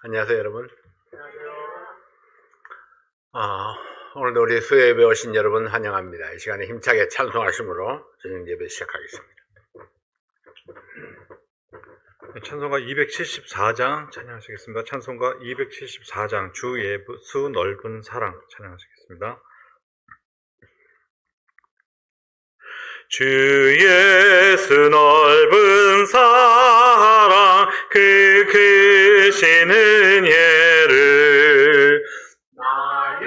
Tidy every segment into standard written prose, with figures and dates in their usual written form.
안녕하세요, 여러분. 오늘도 우리 수요예배 오신 여러분 환영합니다. 이 시간에 힘차게 찬송하심으로 저녁 예배 시작하겠습니다. 찬송가 274장 찬양하시겠습니다. 찬송가 274장 주 예수 넓은 사랑 찬양하시겠습니다. 주 예수 넓은 사랑 그 크신 은혜를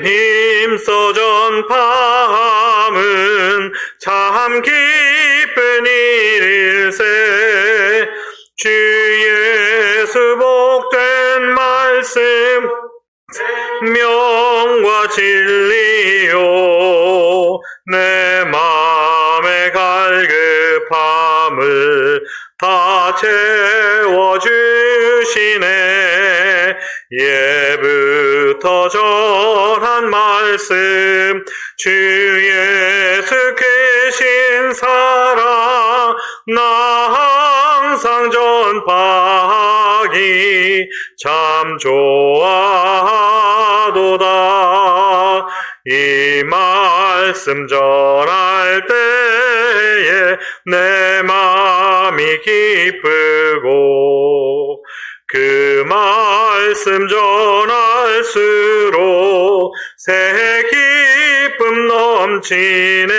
힘써 전파함은 참 기쁜 일일세. 주 예수 복된 말씀 생명과 진리요 내 맘의 갈급함을 다 채워주시네. 예부터 전한 말씀 주 예수 계신 사랑 나 항상 전파하기 참 좋아하도다. 이 말씀 전할 때에 내 마음이 기쁘고 그 말씀 전할수록 새 기쁨 넘치네.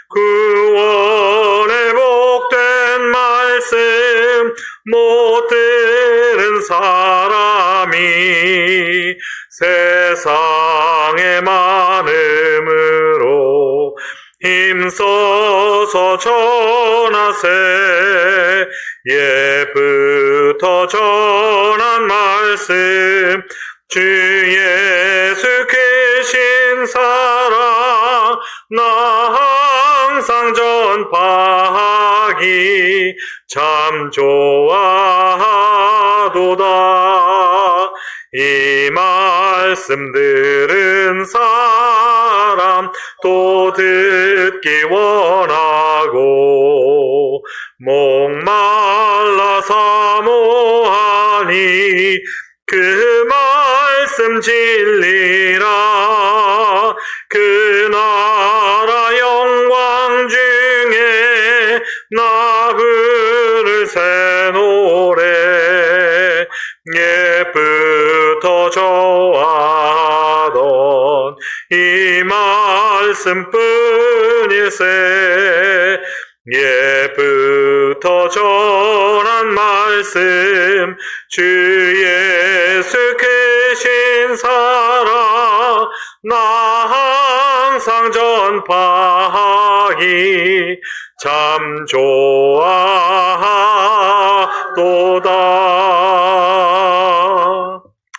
구원의 복된 말씀 못 들은 사람이 세상에 많음으로 힘써서 전하세. 예부터 전한 말씀 주 예수 계신 사랑 나 항상 전파하기 참 좋아하도다. 이 말씀 들은 사람 또 듣기 원하고 목말라 사모하니 그 말씀 진리라. 그 나라 영광 중에 나 부를 새 노래. 예부터 좋아하던 이 말씀뿐일세. 예부터 전한 말씀 주 예수 계신 사랑 나 항상 전파하기 참 좋아하도다.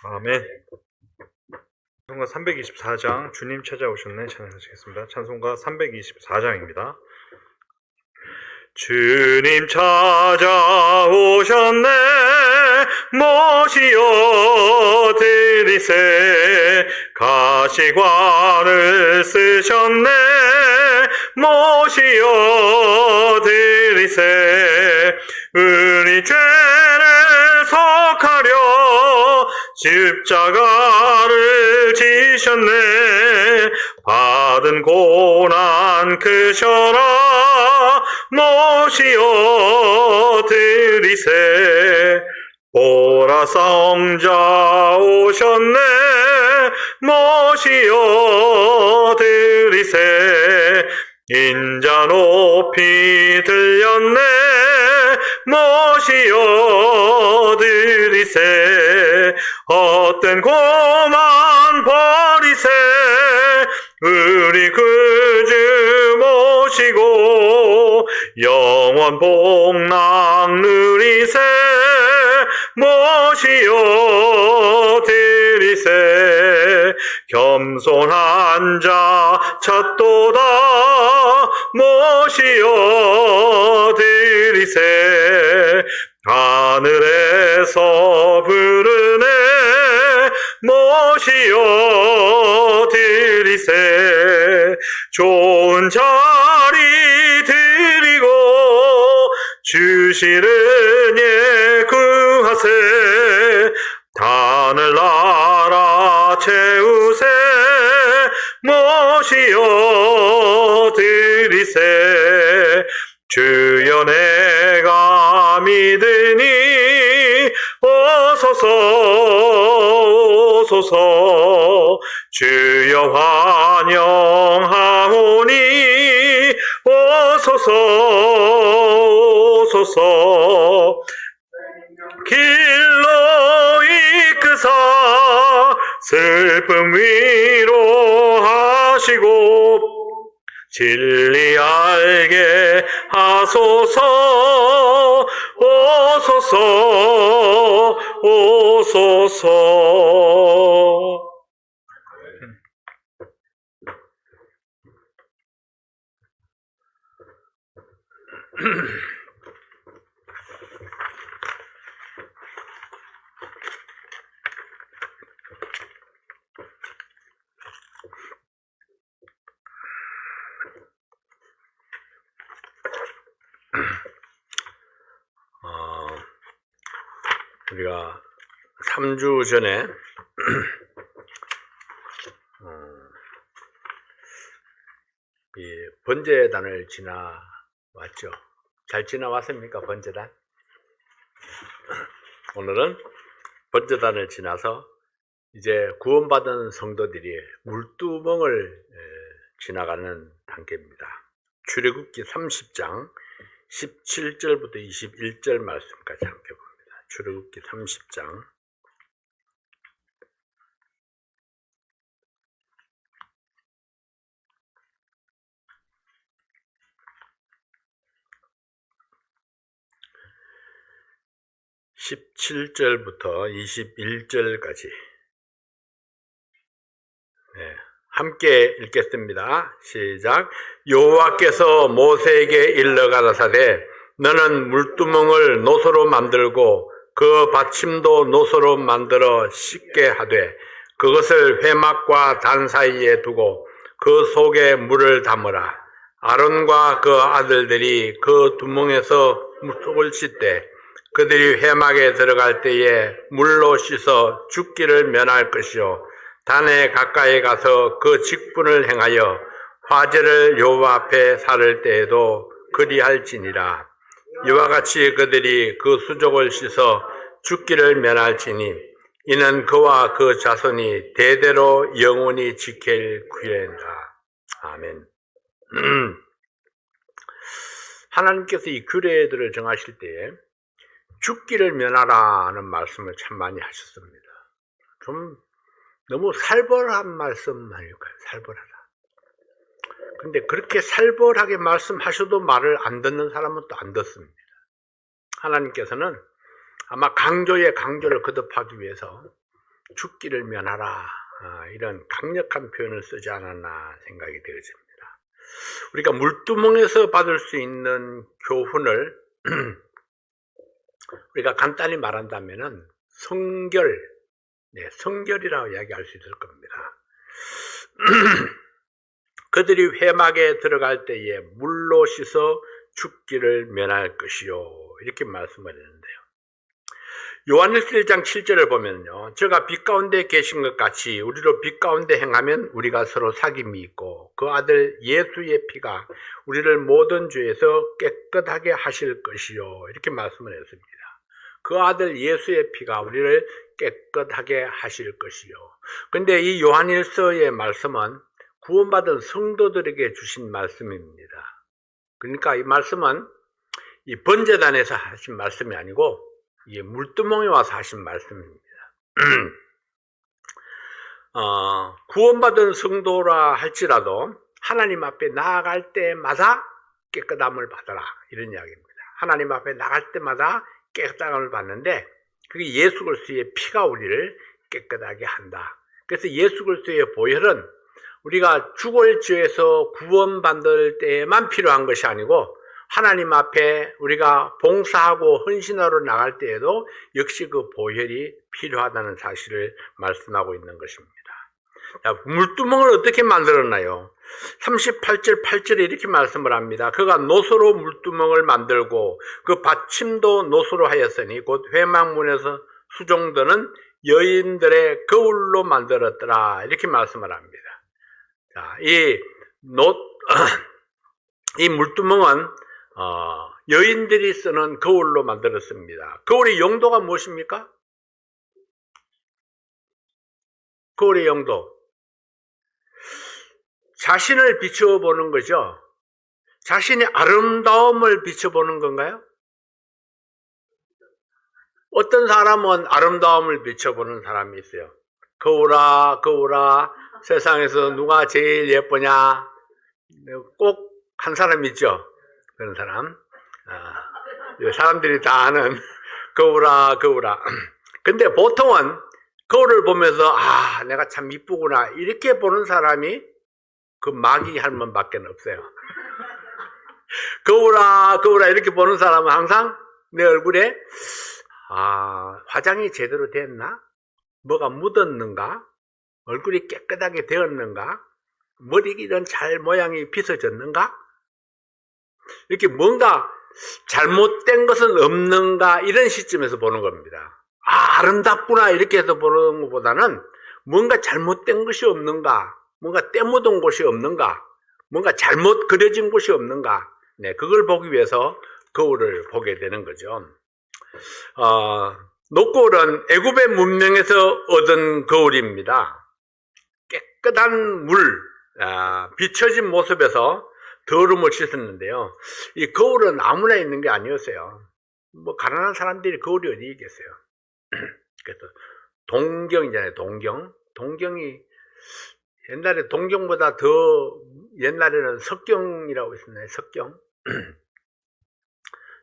아멘. 찬송가 324장 주님 찾아오셨네 찬양하시겠습니다. 찬송가 324장입니다. 주님 찾아오셨네 모시어 드리세. 가시관을 쓰셨네 모시어 드리세. 우리 죄를 속하려 십자가를 지셨네. 받은 고난 크셔라 모시어 드리세. 보라 성자 오셨네 모시어 드리세. 인자 높이 들렸네 모시어 드리세. 헛된 고만 버리세. 우리 구주 모시고 영원 복락 누리세. 모시어 드리세. 겸손한 자 찾도다 모시어 드리세. 하늘에서 부르네 모시어 드리세. 좋은 자리 드리고 주시는 예 구하세. 시간이 되니 오소서 오소서 주여 환영하오니 오소서 오소서 길로 이끄사 슬픔 위로하시고 진리 알게 하소서 오소서 오소서. 우리가 3주 전에 이 번제단을 지나왔죠. 잘 지나왔습니까? 번제단? 오늘은 번제단을 지나서 이제 구원받은 성도들이 물두멍을 지나가는 단계입니다. 출애굽기 30장 17절부터 21절 말씀까지 함께 봅니다. 출애굽기 30장 17절부터 21절까지 함께 읽겠습니다. 시작. 여호와께서 모세에게 일러 가라사대 너는 물두멍을 노소로 만들고 그 받침도 노소로 만들어 씻게 하되 그것을 회막과 단 사이에 두고 그 속에 물을 담으라. 아론과 그 아들들이 그 두멍에서 물속을 씻되 그들이 회막에 들어갈 때에 물로 씻어 죽기를 면할 것이요 단에 가까이 가서 그 직분을 행하여 화제를 여호와 앞에 살을 때에도 그리할지니라. 이와 같이 그들이 그 수족을 씻어 죽기를 면할지니 이는 그와 그 자손이 대대로 영원히 지킬 규례니라. 아멘. 하나님께서 이 규례들을 정하실 때에 죽기를 면하라는 말씀을 참 많이 하셨습니다. 좀 너무 살벌한 말씀 아닐까요? 살벌하다. 근데 그렇게 살벌하게 말씀하셔도 말을 안 듣는 사람은 또 안 듣습니다. 하나님께서는 아마 강조에 강조를 거듭하기 위해서 죽기를 면하라 이런 강력한 표현을 쓰지 않았나 생각이 되어집니다. 우리가 물두멍에서 받을 수 있는 교훈을 우리가 간단히 말한다면은 성결이라고 이야기할 수 있을 겁니다. 그들이 회막에 들어갈 때에 물로 씻어 죽기를 면할 것이요 이렇게 말씀을 했는데요. 요한일서 1장 7절을 보면요, 저가 빛 가운데 계신 것 같이 우리로 빛 가운데 행하면 우리가 서로 사귐이 있고 그 아들 예수의 피가 우리를 모든 죄에서 깨끗하게 하실 것이요 이렇게 말씀을 했습니다. 그 아들 예수의 피가 우리를 깨끗하게 하실 것이요. 근데 이 요한일서의 말씀은 구원받은 성도들에게 주신 말씀입니다. 그러니까 이 말씀은 이 번제단에서 하신 말씀이 아니고 이 물두멍에 와서 하신 말씀입니다. 구원받은 성도라 할지라도 하나님 앞에 나아갈 때마다 깨끗함을 받아라 이런 이야기입니다. 하나님 앞에 나갈 때마다 깨끗함을 받는데 그게 예수 그리스도의 피가 우리를 깨끗하게 한다. 그래서 예수 그리스도의 보혈은 우리가 죽을 죄에서 구원받을 때에만 필요한 것이 아니고 하나님 앞에 우리가 봉사하고 헌신하러 나갈 때에도 역시 그 보혈이 필요하다는 사실을 말씀하고 있는 것입니다. 자, 물두멍을 어떻게 만들었나요? 38절 8절에 이렇게 말씀을 합니다. 그가 노소로 물두멍을 만들고 그 받침도 노소로 하였으니 곧 회막문에서 수종드는 여인들의 거울로 만들었더라 이렇게 말씀을 합니다. 자, 이 물두멍은 여인들이 쓰는 거울로 만들었습니다. 거울의 용도가 무엇입니까? 거울의 용도. 자신을 비춰보는 거죠. 자신의 아름다움을 비춰보는 건가요? 어떤 사람은 아름다움을 비춰보는 사람이 있어요. 거울아, 거울아, 세상에서 누가 제일 예쁘냐? 꼭 한 사람 있죠. 그런 사람. 사람들이 다 아는 거울아, 거울아. 근데 보통은 거울을 보면서 내가 참 이쁘구나 이렇게 보는 사람이 그 마귀 할멈밖에 없어요. 거울아, 거울아 이렇게 보는 사람은 항상 내 얼굴에 화장이 제대로 됐나? 뭐가 묻었는가? 얼굴이 깨끗하게 되었는가? 머리는 잘 모양이 빗어졌는가? 이렇게 뭔가 잘못된 것은 없는가? 이런 시점에서 보는 겁니다. 아름답구나 이렇게 해서 보는 것보다는 뭔가 잘못된 것이 없는가? 뭔가 때 묻은 곳이 없는가? 뭔가 잘못 그려진 곳이 없는가? 네, 그걸 보기 위해서 거울을 보게 되는 거죠. 녹거울은 애굽의 문명에서 얻은 거울입니다. 깨끗한 물, 비춰진 모습에서 더러움을 씻었는데요. 이 거울은 아무나 있는 게 아니었어요. 뭐 가난한 사람들이 거울이 어디 있겠어요. 그래서 동경이잖아요. 동경이 옛날에 동경보다 더 옛날에는 석경이라고 있었나요? 석경.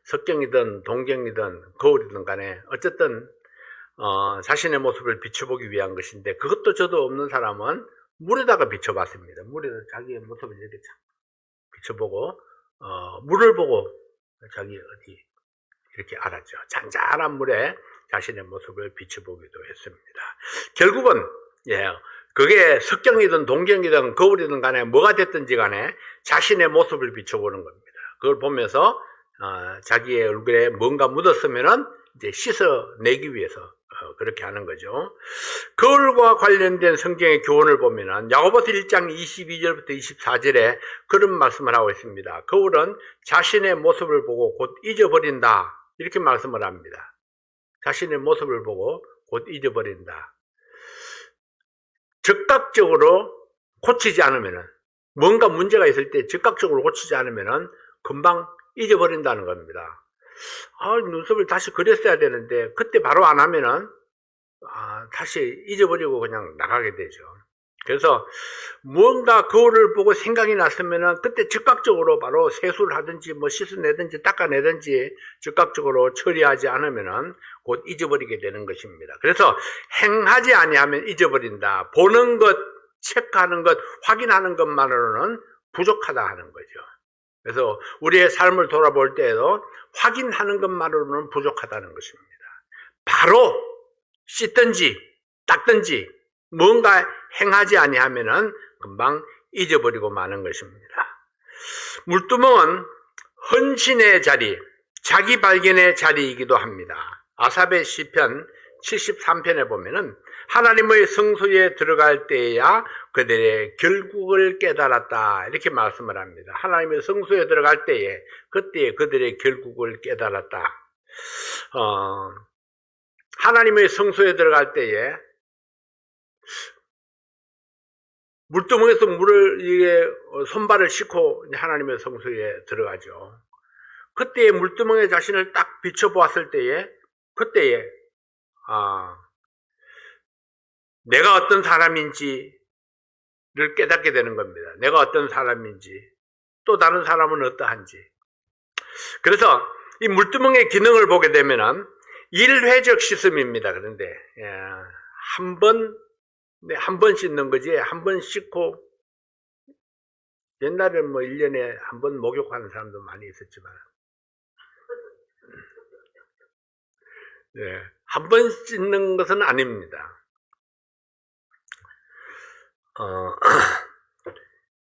석경이든 동경이든 거울이든 간에 어쨌든 자신의 모습을 비춰보기 위한 것인데 그것도 저도 없는 사람은 물에다가 비춰봤습니다. 물에다 자기의 모습을 이렇게 비춰보고 물을 보고 자기 어디 이렇게 알았죠. 잔잔한 물에 자신의 모습을 비춰보기도 했습니다. 결국은 그게 석경이든 동경이든 거울이든 간에 뭐가 됐든지 간에 자신의 모습을 비춰보는 겁니다. 그걸 보면서 자기의 얼굴에 뭔가 묻었으면은 이제 씻어내기 위해서 그렇게 하는 거죠. 거울과 관련된 성경의 교훈을 보면은 야고보서 1장 22절부터 24절에 그런 말씀을 하고 있습니다. 거울은 자신의 모습을 보고 곧 잊어버린다 이렇게 말씀을 합니다. 자신의 모습을 보고 곧 잊어버린다. 즉각적으로 고치지 않으면은 뭔가 문제가 있을 때 즉각적으로 고치지 않으면은 금방 잊어버린다는 겁니다. 눈썹을 다시 그렸어야 되는데 그때 바로 안 하면은 다시 잊어버리고 그냥 나가게 되죠. 그래서 뭔가 거울을 보고 생각이 났으면은 그때 즉각적으로 바로 세수를 하든지 뭐 씻어내든지 닦아내든지 즉각적으로 처리하지 않으면은 곧 잊어버리게 되는 것입니다. 그래서 행하지 아니하면 잊어버린다. 보는 것, 체크하는 것, 확인하는 것만으로는 부족하다 하는 거죠. 그래서 우리의 삶을 돌아볼 때에도 확인하는 것만으로는 부족하다는 것입니다. 바로 씻든지 닦든지 뭔가 행하지 아니하면은 금방 잊어버리고 마는 것입니다. 물두멍은 헌신의 자리, 자기 발견의 자리이기도 합니다. 아삽의 시편 73편에 보면은 하나님의 성소에 들어갈 때야 그들의 결국을 깨달았다 이렇게 말씀을 합니다. 하나님의 성소에 들어갈 때에 그때에 그들의 결국을 깨달았다. 하나님의 성소에 들어갈 때에 물두멍에서 손발을 씻고 하나님의 성소에 들어가죠. 그때에 물두멍에 자신을 딱 비춰보았을 때에 그때에 내가 어떤 사람인지를 깨닫게 되는 겁니다. 내가 어떤 사람인지 또 다른 사람은 어떠한지. 그래서 이 물두멍의 기능을 보게 되면은 일회적 씻음입니다. 그런데 한 번 씻는 거지 한 번 씻고 옛날에 뭐 1년에 한 번 목욕하는 사람도 많이 있었지만 한 번 씻는 것은 아닙니다.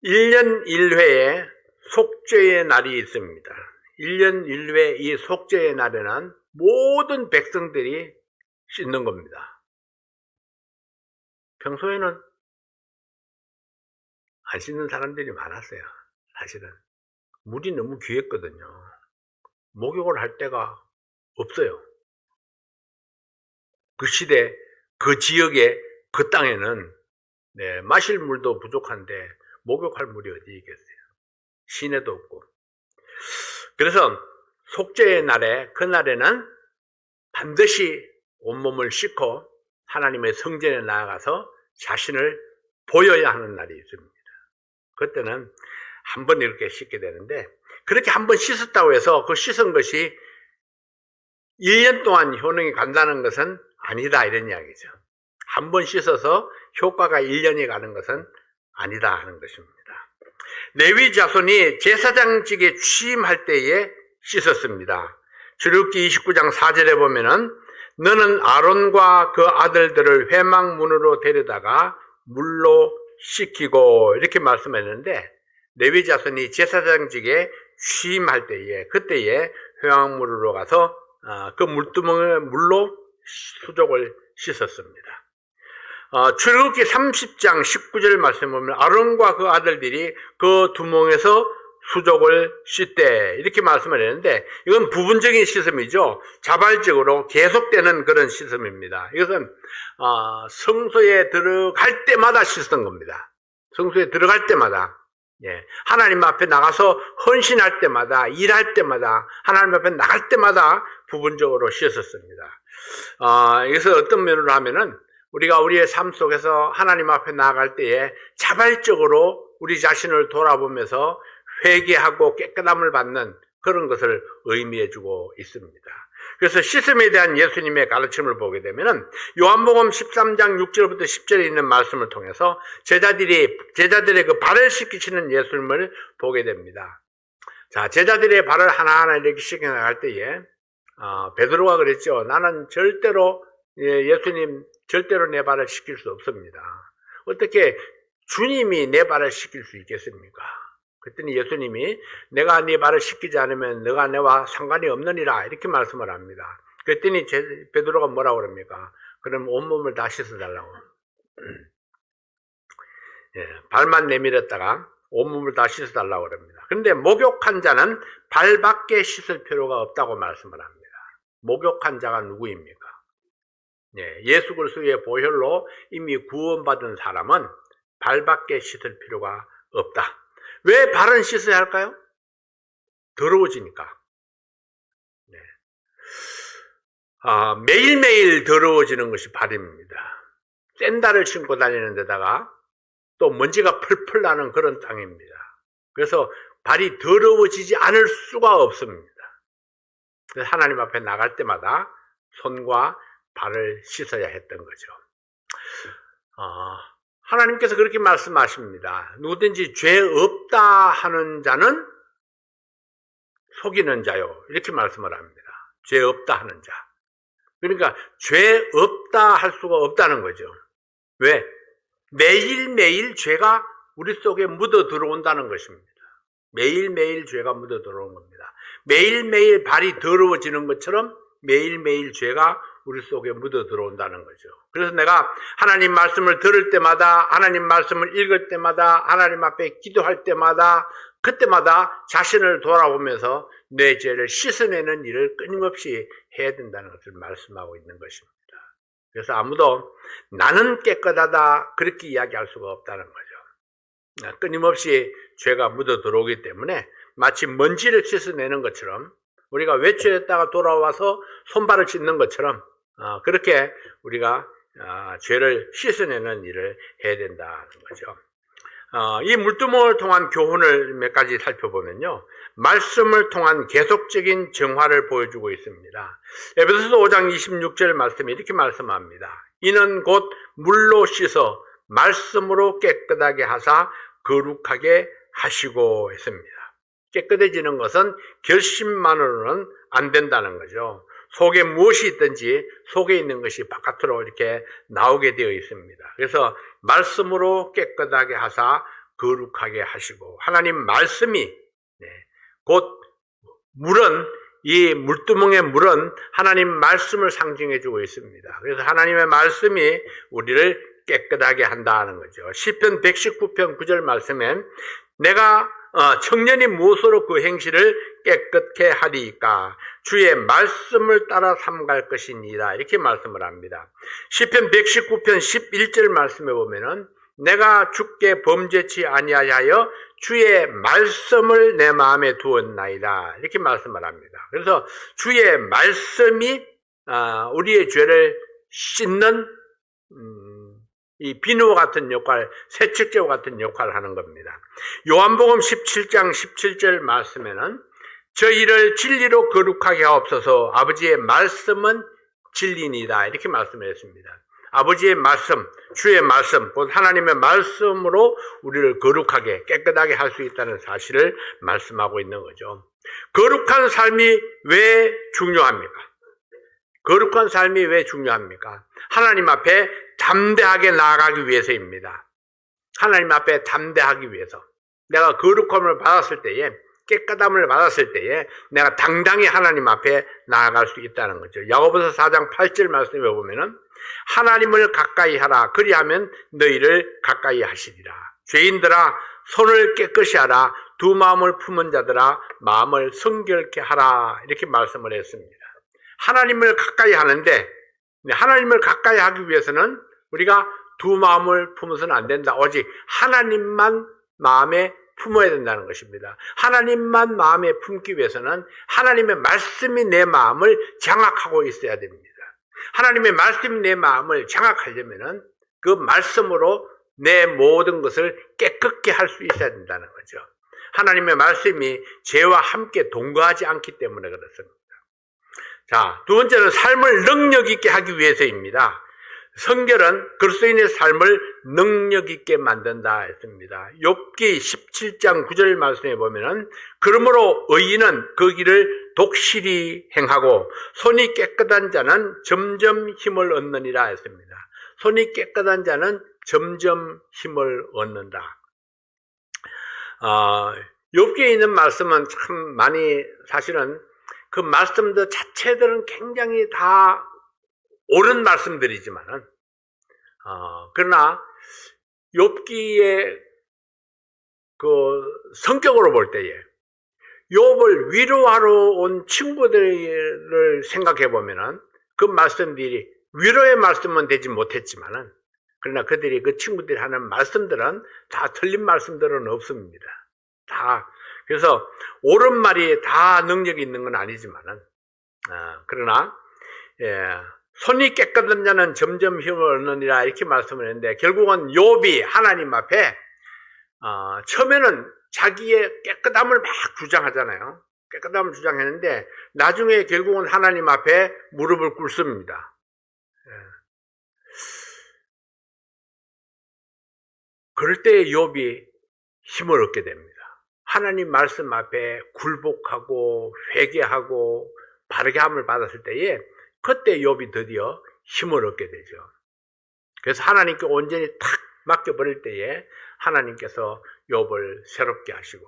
1년 1회에 속죄의 날이 있습니다. 1년 1회 이 속죄의 날에는 모든 백성들이 씻는 겁니다. 평소에는 안 씻는 사람들이 많았어요. 사실은 물이 너무 귀했거든요. 목욕을 할 데가 없어요. 그 시대, 그 지역에, 그 땅에는 마실 물도 부족한데 목욕할 물이 어디 있겠어요. 시내도 없고. 그래서 속죄의 날에, 그날에는 반드시 온몸을 씻고 하나님의 성전에 나아가서 자신을 보여야 하는 날이 있습니다. 그때는 한 번 이렇게 씻게 되는데, 그렇게 한 번 씻었다고 해서 그 씻은 것이 1년 동안 효능이 간다는 것은 아니다, 이런 이야기죠. 한 번 씻어서 효과가 1년이 가는 것은 아니다 하는 것입니다. 레위 자손이 제사장직에 취임할 때에 씻었습니다. 출애굽기 29장 4절에 보면은 너는 아론과 그 아들들을 회막문으로 데려다가 물로 씻기고 이렇게 말씀했는데, 레위 자손이 제사장직에 취임할 때에, 그때에 회막문으로 가서 그 물두멍에 물로 수족을 씻었습니다. 출애굽기 30장 19절 말씀 보면 아론과 그 아들들이 그 두멍에서 수족을 씻되 이렇게 말씀을 했는데, 이건 부분적인 씻음이죠. 자발적으로 계속되는 그런 씻음입니다. 이것은 성소에 들어갈 때마다 씻은 겁니다. 성소에 들어갈 때마다, 하나님 앞에 나가서 헌신할 때마다, 일할 때마다, 하나님 앞에 나갈 때마다 부분적으로 씻었습니다. 이것을 어떤 면으로 하면은 우리가 우리의 삶 속에서 하나님 앞에 나아갈 때에 자발적으로 우리 자신을 돌아보면서 회개하고 깨끗함을 받는 그런 것을 의미해주고 있습니다. 그래서 씻음에 대한 예수님의 가르침을 보게 되면은 요한복음 13장 6절부터 10절에 있는 말씀을 통해서 제자들의 그 발을 씻기시는 예수님을 보게 됩니다. 자, 제자들의 발을 하나하나 이렇게 씻겨 나갈 때에 베드로가 그랬죠. 나는 예수님 절대로 내 발을 씻길 수 없습니다. 어떻게 주님이 내 발을 씻길 수 있겠습니까? 그랬더니 예수님이 내가 네 발을 씻기지 않으면 너가 내와 상관이 없느니라 이렇게 말씀을 합니다. 그랬더니 베드로가 뭐라고 그럽니까? 그럼 온몸을 다 씻어달라고. 발만 내밀었다가 온몸을 다 씻어달라고 그럽니다. 그런데 목욕한 자는 발밖에 씻을 필요가 없다고 말씀을 합니다. 목욕한 자가 누구입니까? 예수 그리스도의 보혈로 이미 구원받은 사람은 발밖에 씻을 필요가 없다. 왜 발은 씻어야 할까요? 더러워지니까. 매일매일 더러워지는 것이 발입니다. 샌들을 신고 다니는 데다가 또 먼지가 펄펄 나는 그런 땅입니다. 그래서 발이 더러워지지 않을 수가 없습니다. 그래서 하나님 앞에 나갈 때마다 손과 발을 씻어야 했던 거죠. 하나님께서 그렇게 말씀하십니다. 누구든지 죄 없다 하는 자는 속이는 자요. 이렇게 말씀을 합니다. 죄 없다 하는 자. 그러니까 죄 없다 할 수가 없다는 거죠. 왜? 매일매일 죄가 우리 속에 묻어 들어온다는 것입니다. 매일매일 죄가 묻어 들어오는 겁니다. 매일매일 발이 더러워지는 것처럼 매일매일 죄가 우리 속에 묻어 들어온다는 거죠. 그래서 내가 하나님 말씀을 들을 때마다, 하나님 말씀을 읽을 때마다, 하나님 앞에 기도할 때마다, 그때마다 자신을 돌아보면서 내 죄를 씻어내는 일을 끊임없이 해야 된다는 것을 말씀하고 있는 것입니다. 그래서 아무도 나는 깨끗하다 그렇게 이야기할 수가 없다는 거죠. 끊임없이 죄가 묻어 들어오기 때문에 마치 먼지를 씻어내는 것처럼, 우리가 외출했다가 돌아와서 손발을 씻는 것처럼 그렇게 우리가 죄를 씻어내는 일을 해야 된다는 거죠. 이 물두멍을 통한 교훈을 몇 가지 살펴보면요, 말씀을 통한 계속적인 정화를 보여주고 있습니다. 에베소서 5장 26절 말씀에 이렇게 말씀합니다. 이는 곧 물로 씻어 말씀으로 깨끗하게 하사 거룩하게 하시고 했습니다. 깨끗해지는 것은 결심만으로는 안 된다는 거죠. 속에 무엇이 있든지 속에 있는 것이 바깥으로 이렇게 나오게 되어 있습니다. 그래서 말씀으로 깨끗하게 하사 거룩하게 하시고, 하나님 말씀이 곧 물은, 이 물두멍의 물은 하나님 말씀을 상징해 주고 있습니다. 그래서 하나님의 말씀이 우리를 깨끗하게 한다는 거죠. 시편 119편 9절 말씀에 내가 청년이 무엇으로 그 행실을 깨끗게 하리이까? 주의 말씀을 따라 삼갈 것이니라. 이렇게 말씀을 합니다. 시편 119편 11절 말씀에 보면은 내가 주께 범죄치 아니하여 주의 말씀을 내 마음에 두었나이다. 이렇게 말씀을 합니다. 그래서 주의 말씀이 우리의 죄를 씻는 이 비누와 같은 역할, 세척제와 같은 역할을 하는 겁니다. 요한복음 17장 17절 말씀에는 저희를 진리로 거룩하게 하옵소서 아버지의 말씀은 진리니이다. 이렇게 말씀을 했습니다. 아버지의 말씀, 주의 말씀, 곧 하나님의 말씀으로 우리를 거룩하게 깨끗하게 할 수 있다는 사실을 말씀하고 있는 거죠. 거룩한 삶이 왜 중요합니까? 거룩한 삶이 왜 중요합니까? 하나님 앞에 담대하게 나아가기 위해서입니다. 하나님 앞에 담대하기 위해서. 내가 거룩함을 받았을 때에, 깨끗함을 받았을 때에 내가 당당히 하나님 앞에 나아갈 수 있다는 거죠. 야고보서 4장 8절 말씀에 보면은 하나님을 가까이 하라. 그리하면 너희를 가까이 하시리라. 죄인들아 손을 깨끗이 하라. 두 마음을 품은 자들아 마음을 성결케 하라. 이렇게 말씀을 했습니다. 하나님을 가까이 하는데 하나님을 가까이 하기 위해서는 우리가 두 마음을 품어서는 안 된다. 오직 하나님만 마음에 품어야 된다는 것입니다. 하나님만 마음에 품기 위해서는 하나님의 말씀이 내 마음을 장악하고 있어야 됩니다. 하나님의 말씀이 내 마음을 장악하려면은 그 말씀으로 내 모든 것을 깨끗게 할 수 있어야 된다는 거죠. 하나님의 말씀이 죄와 함께 동거하지 않기 때문에 그렇습니다. 자, 두 번째는 삶을 능력 있게 하기 위해서입니다. 성결은 그리스도인의 삶을 능력 있게 만든다 했습니다. 욥기 17장 9절 말씀에 보면은 그러므로 의인은 그 길을 독실히 행하고 손이 깨끗한 자는 점점 힘을 얻느니라 했습니다. 손이 깨끗한 자는 점점 힘을 얻는다. 욥기에 있는 말씀은 참 많이 사실은 그 말씀들 자체들은 굉장히 다 옳은 말씀들이지만은, 그러나, 욥기의 그 성격으로 볼 때에, 욥을 위로하러 온 친구들을 생각해 보면은, 그 말씀들이 위로의 말씀은 되지 못했지만은, 그러나 그들이 그 친구들이 하는 말씀들은 다 틀린 말씀들은 없습니다. 다. 그래서, 옳은 말이 다 능력이 있는 건 아니지만은, 그러나, 손이 깨끗한 자는 점점 힘을 얻느니라 이렇게 말씀을 했는데 결국은 욥이 하나님 앞에 처음에는 자기의 깨끗함을 막 주장하잖아요. 깨끗함을 주장했는데 나중에 결국은 하나님 앞에 무릎을 꿇습니다. 그럴 때 욥이 힘을 얻게 됩니다. 하나님 말씀 앞에 굴복하고 회개하고 바르게 함을 받았을 때에 그때 욥이 드디어 힘을 얻게 되죠. 그래서 하나님께 온전히 탁 맡겨버릴 때에 하나님께서 욥을 새롭게 하시고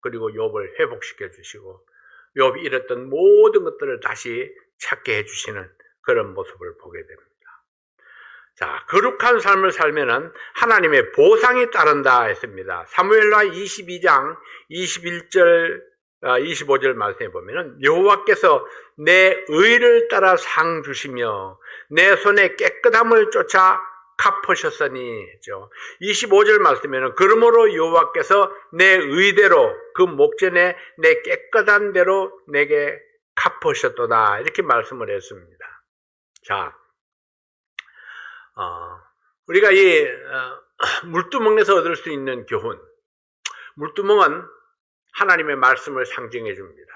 그리고 욥을 회복시켜 주시고 욥이 잃었던 모든 것들을 다시 찾게 해주시는 그런 모습을 보게 됩니다. 자, 거룩한 삶을 살면은 하나님의 보상이 따른다 했습니다. 사무엘하 22장 21절 25절 말씀에 보면은 여호와께서 내 의를 따라 상 주시며 내 손에 깨끗함을 쫓아 갚으셨으니 25절 말씀에는 그러므로 여호와께서 내 의대로 그 목전에 내 깨끗한 대로 내게 갚으셨도다 이렇게 말씀을 했습니다. 자, 우리가 이 물두멍에서 얻을 수 있는 교훈, 물두멍은 하나님의 말씀을 상징해 줍니다.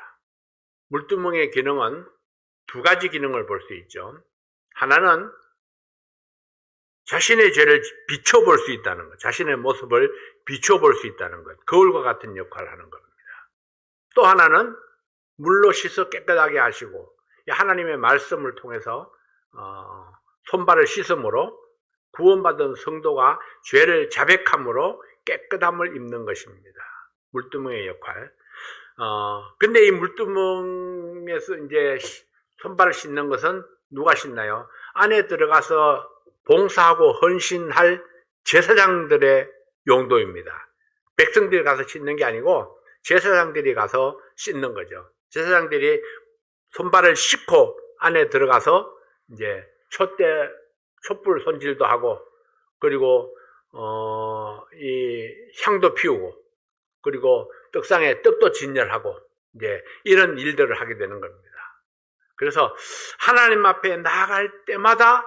물두멍의 기능은 두 가지 기능을 볼 수 있죠. 하나는 자신의 죄를 비춰볼 수 있다는 것, 자신의 모습을 비춰볼 수 있다는 것, 거울과 같은 역할을 하는 겁니다. 또 하나는 물로 씻어 깨끗하게 하시고 하나님의 말씀을 통해서 손발을 씻음으로 구원받은 성도가 죄를 자백함으로 깨끗함을 입는 것입니다. 물두멍의 역할. 근데 이 물두멍에서 이제 손발을 씻는 것은 누가 씻나요? 안에 들어가서 봉사하고 헌신할 제사장들의 용도입니다. 백성들이 가서 씻는 게 아니고 제사장들이 가서 씻는 거죠. 제사장들이 손발을 씻고 안에 들어가서 이제 촛불 손질도 하고, 그리고 이 향도 피우고, 그리고 떡상에 떡도 진열하고, 이제 이런 일들을 하게 되는 겁니다. 그래서 하나님 앞에 나아갈 때마다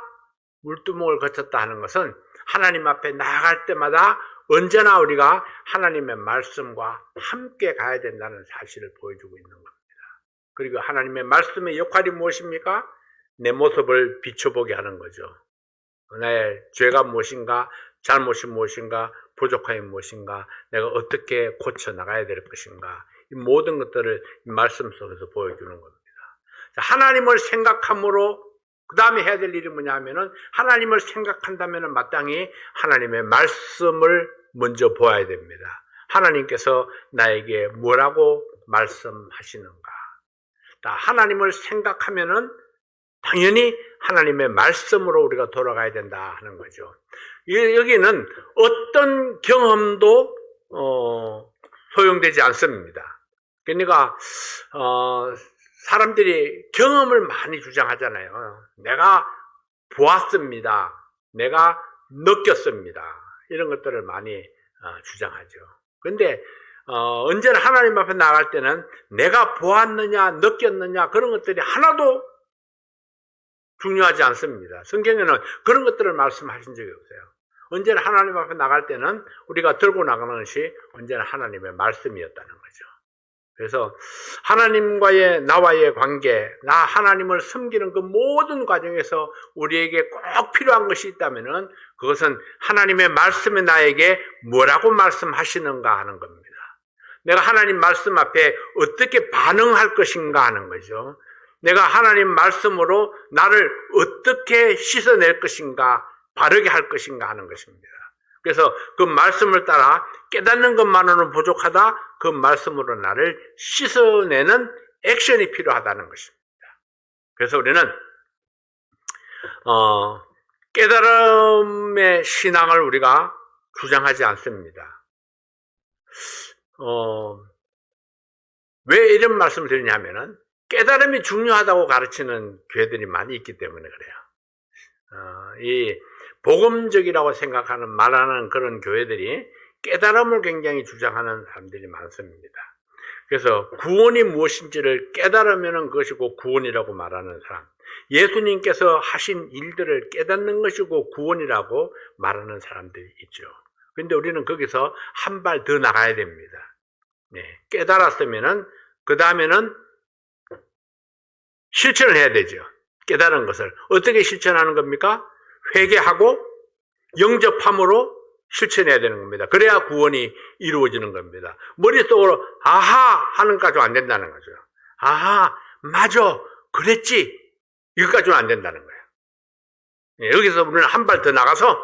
물두멍을 거쳤다 하는 것은 하나님 앞에 나아갈 때마다 언제나 우리가 하나님의 말씀과 함께 가야 된다는 사실을 보여주고 있는 겁니다. 그리고 하나님의 말씀의 역할이 무엇입니까? 내 모습을 비춰보게 하는 거죠. 나의 죄가 무엇인가, 잘못이 무엇인가, 부족함이 무엇인가, 내가 어떻게 고쳐나가야 될 것인가, 이 모든 것들을 이 말씀 속에서 보여주는 겁니다. 하나님을 생각함으로 그 다음에 해야 될 일이 뭐냐 하면은, 하나님을 생각한다면은 마땅히 하나님의 말씀을 먼저 보아야 됩니다. 하나님께서 나에게 뭐라고 말씀하시는가. 하나님을 생각하면은 당연히 하나님의 말씀으로 우리가 돌아가야 된다 하는 거죠. 여기는 어떤 경험도 소용되지 않습니다. 그러니까 사람들이 경험을 많이 주장하잖아요. 내가 보았습니다. 내가 느꼈습니다. 이런 것들을 많이 주장하죠. 그런데 언제나 하나님 앞에 나갈 때는 내가 보았느냐 느꼈느냐 그런 것들이 하나도 중요하지 않습니다. 성경에는 그런 것들을 말씀하신 적이 없어요. 언제나 하나님 앞에 나갈 때는 우리가 들고 나가는 것이 언제나 하나님의 말씀이었다는 거죠. 그래서 하나님과의 나와의 관계, 나 하나님을 섬기는 그 모든 과정에서 우리에게 꼭 필요한 것이 있다면은 그것은 하나님의 말씀이 나에게 뭐라고 말씀하시는가 하는 겁니다. 내가 하나님 말씀 앞에 어떻게 반응할 것인가 하는 거죠. 내가 하나님 말씀으로 나를 어떻게 씻어낼 것인가, 바르게 할 것인가 하는 것입니다. 그래서 그 말씀을 따라 깨닫는 것만으로는 부족하다. 그 말씀으로 나를 씻어내는 액션이 필요하다는 것입니다. 그래서 우리는 깨달음의 신앙을 우리가 주장하지 않습니다. 왜 이런 말씀을 드리냐면은 깨달음이 중요하다고 가르치는 교회들이 많이 있기 때문에 그래요. 이 복음적이라고 생각하는 말하는 그런 교회들이 깨달음을 굉장히 주장하는 사람들이 많습니다. 그래서 구원이 무엇인지를 깨달으면 그것이고 구원이라고 말하는 사람, 예수님께서 하신 일들을 깨닫는 것이고 구원이라고 말하는 사람들이 있죠. 그런데 우리는 거기서 한 발 더 나가야 됩니다. 네, 깨달았으면은 그 다음에는 실천을 해야 되죠. 깨달은 것을 어떻게 실천하는 겁니까? 회개하고 영접함으로 실천해야 되는 겁니다. 그래야 구원이 이루어지는 겁니다. 머릿속으로 아하 하는 것까지는 안 된다는 거죠. 아하 맞아 그랬지 이것까지는 안 된다는 거예요. 여기서 우리는 한 발 더 나가서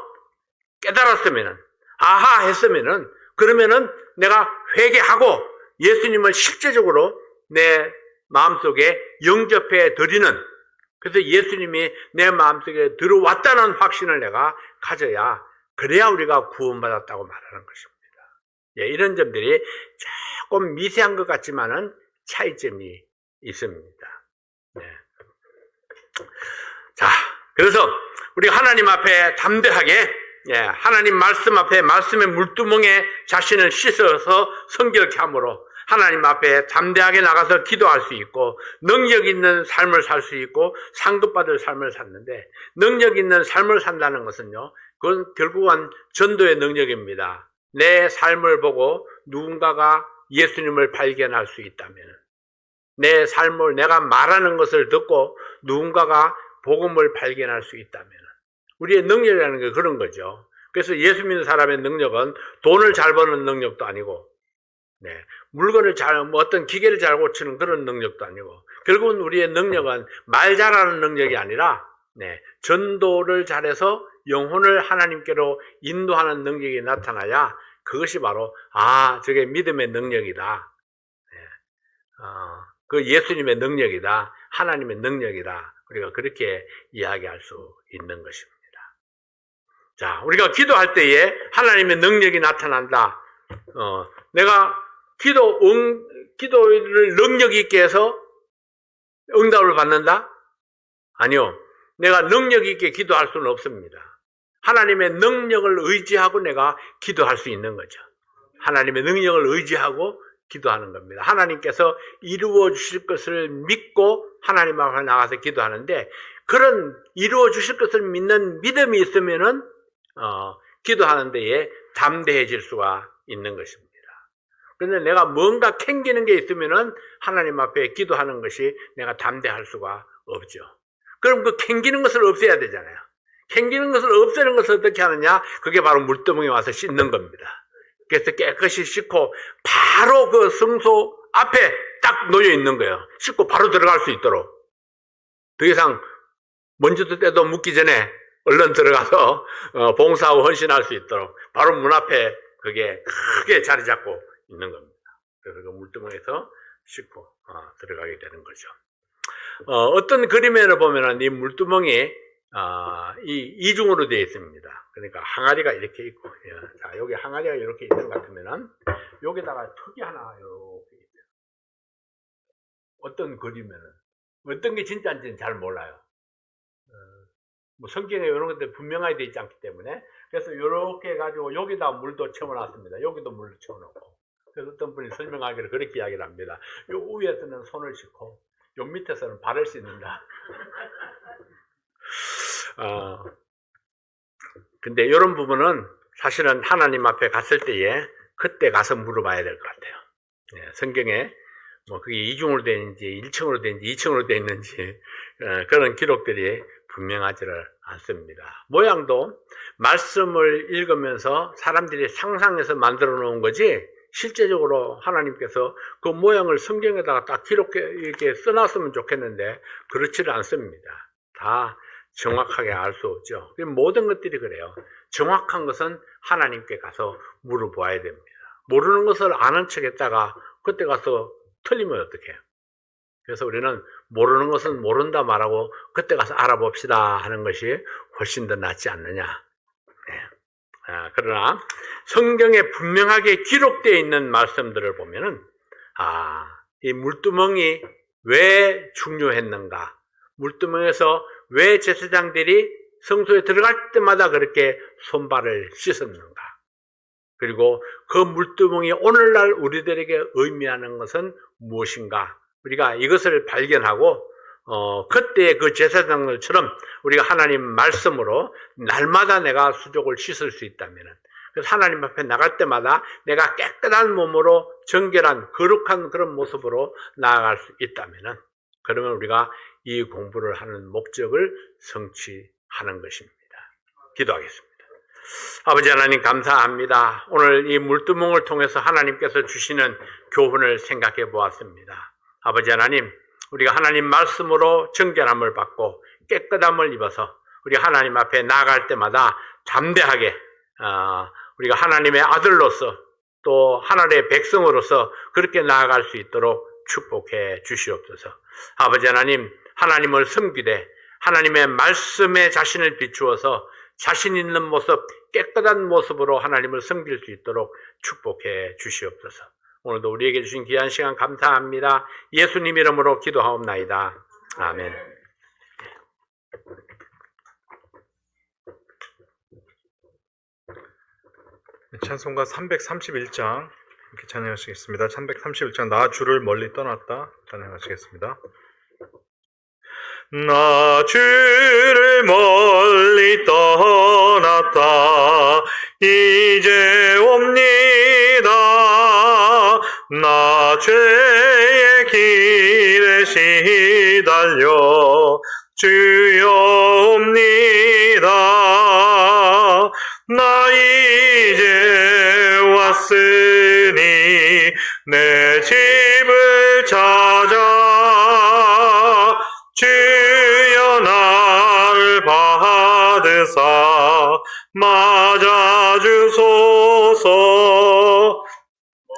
깨달았으면은 아하 했으면은 그러면은 내가 회개하고 예수님을 실제적으로 내 마음속에 영접해 드리는, 그래서 예수님이 내 마음속에 들어왔다는 확신을 내가 가져야, 그래야 우리가 구원받았다고 말하는 것입니다. 예, 이런 점들이 조금 미세한 것 같지만은 차이점이 있습니다. 네. 자, 그래서 우리가 하나님 앞에 담대하게, 하나님 말씀 앞에 말씀의 물두멍에 자신을 씻어서 성결케 함으로 하나님 앞에 담대하게 나가서 기도할 수 있고 능력 있는 삶을 살 수 있고 상급받을 삶을 샀는데, 능력 있는 삶을 산다는 것은요, 그건 결국은 전도의 능력입니다. 내 삶을 보고 누군가가 예수님을 발견할 수 있다면, 내 삶을 내가 말하는 것을 듣고 누군가가 복음을 발견할 수 있다면, 우리의 능력이라는 게 그런 거죠. 그래서 예수 믿는 사람의 능력은 돈을 잘 버는 능력도 아니고, 물건을 어떤 기계를 잘 고치는 그런 능력도 아니고, 결국은 우리의 능력은 말 잘하는 능력이 아니라, 전도를 잘해서 영혼을 하나님께로 인도하는 능력이 나타나야 그것이 바로, 저게 믿음의 능력이다. 그 예수님의 능력이다. 하나님의 능력이다. 우리가 그렇게 이야기할 수 있는 것입니다. 자, 우리가 기도할 때에 하나님의 능력이 나타난다. 내가 기도를 능력 있게 해서 응답을 받는다? 아니요. 내가 능력 있게 기도할 수는 없습니다. 하나님의 능력을 의지하고 내가 기도할 수 있는 거죠. 하나님의 능력을 의지하고 기도하는 겁니다. 하나님께서 이루어 주실 것을 믿고 하나님 앞에 나가서 기도하는데, 그런 이루어 주실 것을 믿는 믿음이 있으면은 기도하는 데에 담대해질 수가 있는 것입니다. 그런데 내가 뭔가 캥기는 게 있으면은 하나님 앞에 기도하는 것이 내가 담대할 수가 없죠. 그럼 그 캥기는 것을 없애야 되잖아요. 캥기는 것을 없애는 것을 어떻게 하느냐? 그게 바로 물두멍에 와서 씻는 겁니다. 그래서 깨끗이 씻고 바로 그 성소 앞에 딱 놓여 있는 거예요. 씻고 바로 들어갈 수 있도록. 더 이상 먼지도 때도 묻기 전에 얼른 들어가서 봉사하고 헌신할 수 있도록 바로 문 앞에 그게 크게 자리 잡고 있는 겁니다. 그래서 그 물두멍에서 씻고 들어가게 되는 거죠. 어떤 그림에를 보면은 이 물두멍이 이중으로 되어 있습니다. 그러니까 항아리가 이렇게 있고, 자, 여기 항아리가 이렇게 있는 것 같으면은 여기다가 턱이 하나 이렇게 있어요. 어떤 그림에는 어떤 게 진짜인지는 잘 몰라요. 뭐 성경에 이런 것들 분명하게 되어 있지 않기 때문에, 그래서 이렇게 해가지고 여기다 물도 채워놨습니다. 여기도 물도 채워놓고. 그래서 어떤 분이 설명하기를 그렇게 이야기를 합니다. 요 위에서는 손을 씻고 요 밑에서는 발을 씻는다. 근데 이런 부분은 사실은 하나님 앞에 갔을 때에 그때 가서 물어봐야 될 것 같아요. 성경에 뭐 그게 2중으로 되어 있는지 1층으로 되어 있는지 2층으로 되어 있는지 그런 기록들이 분명하지를 않습니다. 모양도 말씀을 읽으면서 사람들이 상상해서 만들어 놓은 거지, 실제적으로 하나님께서 그 모양을 성경에다가 딱 기록해 이렇게 써놨으면 좋겠는데 그렇지를 않습니다. 다 정확하게 알 수 없죠. 모든 것들이 그래요. 정확한 것은 하나님께 가서 물어봐야 됩니다. 모르는 것을 아는 척 했다가 그때 가서 틀리면 어떡해요? 그래서 우리는 모르는 것은 모른다 말하고 그때 가서 알아봅시다 하는 것이 훨씬 더 낫지 않느냐. 그러나 성경에 분명하게 기록되어 있는 말씀들을 보면은 이 물두멍이 왜 중요했는가, 물두멍에서 왜 제사장들이 성소에 들어갈 때마다 그렇게 손발을 씻었는가, 그리고 그 물두멍이 오늘날 우리들에게 의미하는 것은 무엇인가, 우리가 이것을 발견하고 그때의 그 제사장들처럼 우리가 하나님 말씀으로 날마다 내가 수족을 씻을 수 있다면, 그래서 하나님 앞에 나갈 때마다 내가 깨끗한 몸으로 정결한 거룩한 그런 모습으로 나아갈 수 있다면, 그러면 우리가 이 공부를 하는 목적을 성취하는 것입니다. 기도하겠습니다. 아버지 하나님 감사합니다. 오늘 이 물두멍을 통해서 하나님께서 주시는 교훈을 생각해 보았습니다. 아버지 하나님, 우리가 하나님 말씀으로 정결함을 받고 깨끗함을 입어서 우리 하나님 앞에 나아갈 때마다 담대하게 우리가 하나님의 아들로서 또 하나님의 백성으로서 그렇게 나아갈 수 있도록 축복해 주시옵소서. 아버지 하나님, 하나님을 섬기되 하나님의 말씀에 자신을 비추어서 자신 있는 모습, 깨끗한 모습으로 하나님을 섬길 수 있도록 축복해 주시옵소서. 오늘도 우리에게 주신 귀한 시간 감사합니다. 예수님 이름으로 기도하옵나이다. 아멘. 찬송가 331장 이렇게 찬양하시겠습니다. 331장 나 주를 멀리 떠났다 찬양하시겠습니다. 나 주를 멀리 떠났다 이제 옵니다. 나 죄의 길에 시달려 주여 옵니다. 나 이제 왔으니 내 집을 찾아 주여 나를 받으사 맞아주소서.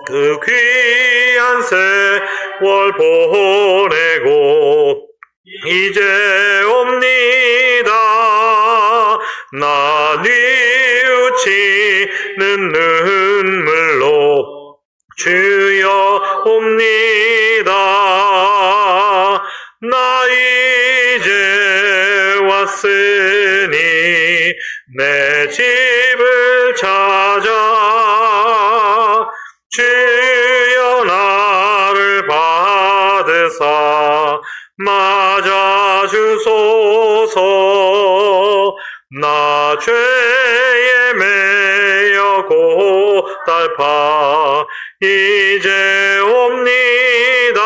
그 귀한 세월 보내고 이제 옵니다. 나 뉘우치는 눈물로 주여 옵니다. 나 이제 왔으니 내 집을 찾아 주여 나를 받으사 맞아주소서. 나 죄에 매여 고달파 이제 옵니다.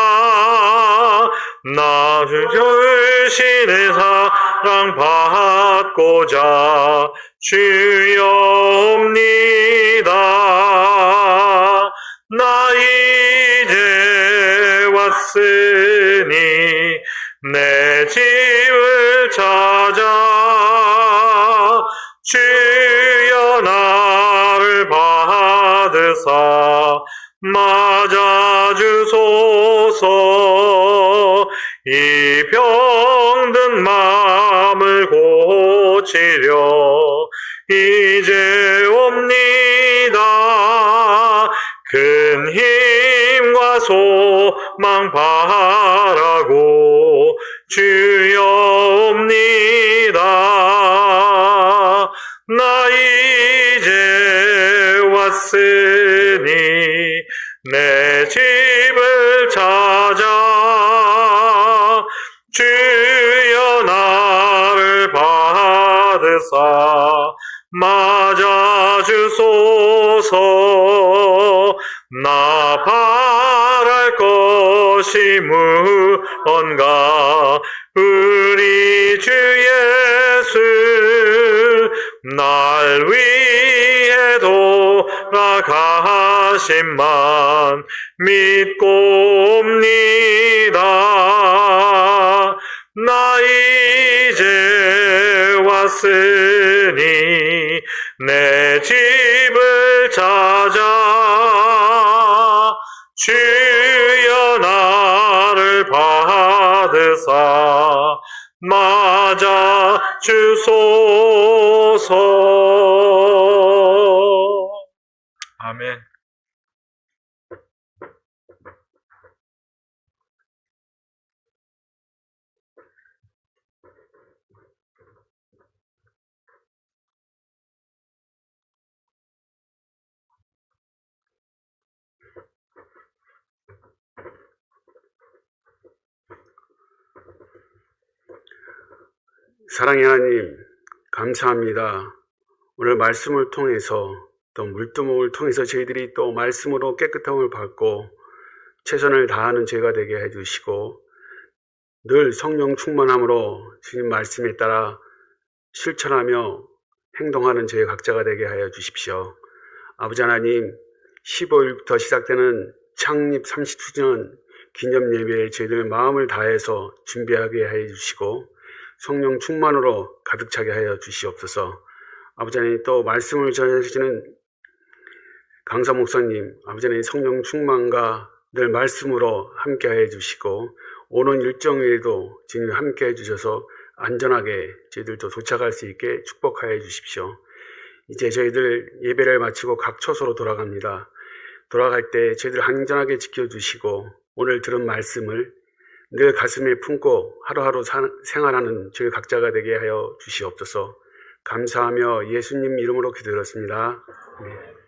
나 주신의 사랑 받고자 주여 옵니다. 나 이제 왔으니 내 집을 찾아 주여 나를 받으사 맞아주소서. 이 병든 마음을 고치려 이제 옵니다. 큰 힘과 소망 바라고 주여 옵니다. 나 이제 왔으니 내 집을 찾아 주여 나를 받으사 맞아주소서. 나 바랄 것이 무언가 우리 주 예수 날 위해 돌아가심만 믿고 옵니다. 나 이제 왔으니 내 집을 찾아 주여 나를 받으사 맞아 주소서. 아멘. 사랑의 하나님, 감사합니다. 오늘 말씀을 통해서 또 물두목을 통해서 저희들이 또 말씀으로 깨끗함을 받고 최선을 다하는 죄가 되게 해주시고 늘 성령 충만함으로 주님 말씀에 따라 실천하며 행동하는 저희 각자가 되게 하여 주십시오. 아버지 하나님, 15일부터 시작되는 창립 30주년 기념 예배에 저희들 마음을 다해서 준비하게 해 주시고 성령 충만으로 가득 차게 하여 주시옵소서. 아버지 하나님, 또 말씀을 전해주시는 강사 목사님, 아버지 하나님 성령 충만과 늘 말씀으로 함께 해 주시고 오는 일정 외에도 지금 함께 해 주셔서 안전하게 저희들도 도착할 수 있게 축복하여 주십시오. 이제 저희들 예배를 마치고 각 처소로 돌아갑니다. 돌아갈 때 저희들 안전하게 지켜주시고 오늘 들은 말씀을 늘 가슴에 품고 하루하루 생활하는 저희 각자가 되게 하여 주시옵소서. 감사하며 예수님 이름으로 기도드렸습니다. 네.